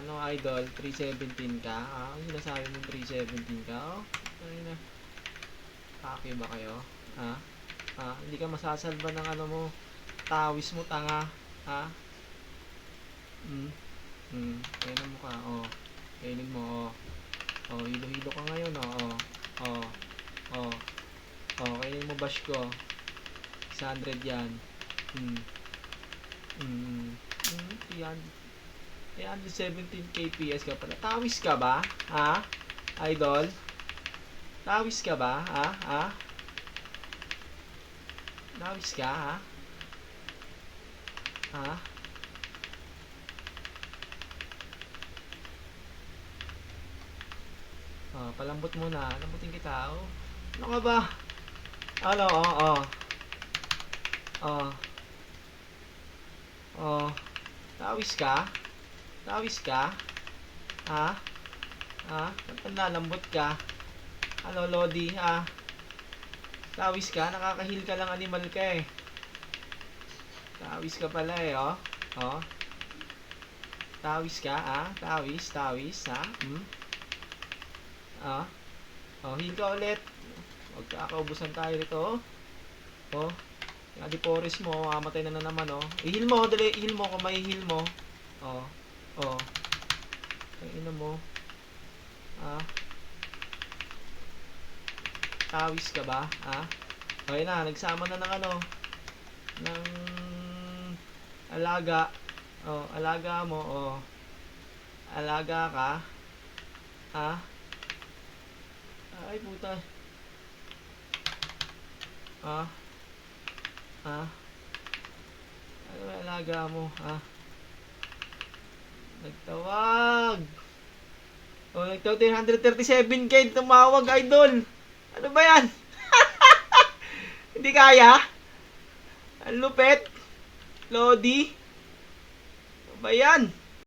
Ano, idol? 317 ka? Ano sinasabi mong 317 ka? Ano na? Kaki ba kayo? Hindi ka masasalba ng ano mo. Tawis mo, tanga. Ha? Kaya mo ka, Kainin mo, hilo-hilo ka ngayon, kainin mo bash ko. 600 yan. Yan. 17 kps ka pala. Tawis ka ba? Ha? Idol? Tawis ka ba? Ha? Tawis ka, ha? Ha? Palambot muna. Lambutin kita, Ano ka ba? Ano, Tawis ka? Tawis ka? Ha? Ba't nanlalambot ka? Ano, Lodi, Tawis ka? Nakakahil ka lang, animal ka eh. Tawis ka pala eh, Tawis ka, Tawis, heal ka ulit. Huwag kakaubusan tayo rito, yung Adipores mo, mamatay na naman, I-heal mo, dali, i-heal mo kung may heal mo. Ina mo. Tawis ka ba, Okay na, nagsama na ng ng alaga. Alaga mo, Alaga ka. Ay, puta. Ano ba alaga mo, Nagtawag. Nagtawag 137k tumawag, idol. Ano ba yan? Hindi kaya? Ang lupet. Lodi. Ano ba yan?